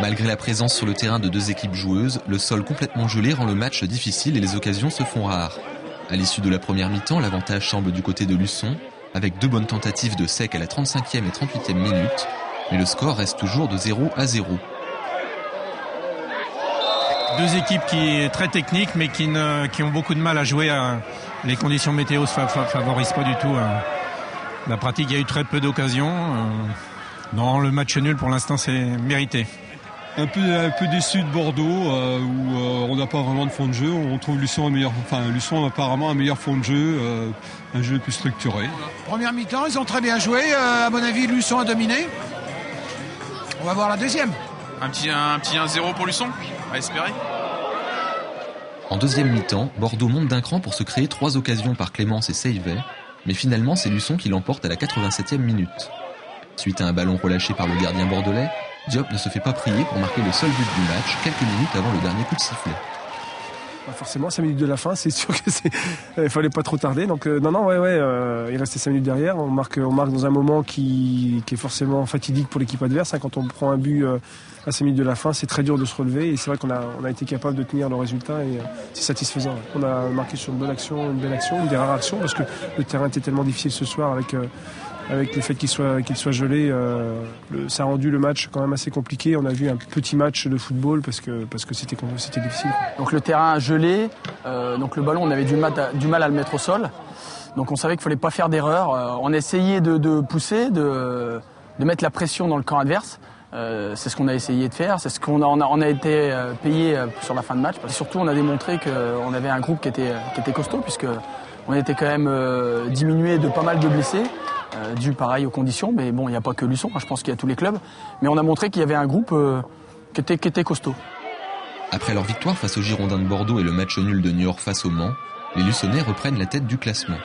Malgré la présence sur le terrain de deux équipes joueuses, le sol complètement gelé rend le match difficile et les occasions se font rares. À l'issue de la première mi-temps, l'avantage semble du côté de Luçon, avec 2 bonnes tentatives de sec à la 35e et 38e minute, mais le score reste toujours de 0-0. Deux équipes qui sont très techniques mais qui ont beaucoup de mal à jouer. Les conditions météo ne favorisent pas du tout la pratique. Il y a eu très peu d'occasions. Non, le match nul pour l'instant c'est mérité. Un peu déçu de Bordeaux où on n'a pas vraiment de fond de jeu. On trouve Luçon Luçon apparemment un meilleur fond de jeu, un jeu plus structuré. Première mi-temps, ils ont très bien joué. À mon avis, Luçon a dominé. On va voir la deuxième. Un petit 1-0 pour Luçon, à espérer. En deuxième mi-temps, Bordeaux monte d'un cran pour se créer 3 occasions par Clémence et Seyvet, mais finalement c'est Luçon qui l'emporte à la 87e minute. Suite à un ballon relâché par le gardien bordelais, Diop ne se fait pas prier pour marquer le seul but du match quelques minutes avant le dernier coup de sifflet. Forcément, 5 minutes de la fin, c'est sûr que il fallait pas trop tarder. Donc il restait 5 minutes derrière. On marque dans un moment qui est forcément fatidique pour l'équipe adverse. Quand on prend un but à 5 minutes de la fin, c'est très dur de se relever. Et c'est vrai qu'on a été capable de tenir le résultat et c'est satisfaisant. On a marqué sur une belle action, une des rares actions, parce que le terrain était tellement difficile ce soir avec le fait qu'il soit gelé, ça a rendu le match quand même assez compliqué. On a vu un petit match de football parce que c'était difficile. Donc le terrain gelé, donc le ballon on avait du mal à le mettre au sol. Donc on savait qu'il fallait pas faire d'erreur. On a essayé de pousser, de mettre la pression dans le camp adverse. C'est ce qu'on a essayé de faire, c'est ce qu'on a été payé sur la fin de match. Et surtout on a démontré qu'on avait un groupe qui était costaud, puisque on était quand même diminué de pas mal de blessés. Dû pareil aux conditions, mais bon, il n'y a pas que Luçon, je pense qu'il y a tous les clubs. Mais on a montré qu'il y avait un groupe qui était costaud. Après leur victoire face aux Girondins de Bordeaux et le match nul de Niort face au Mans, les Luçonnais reprennent la tête du classement.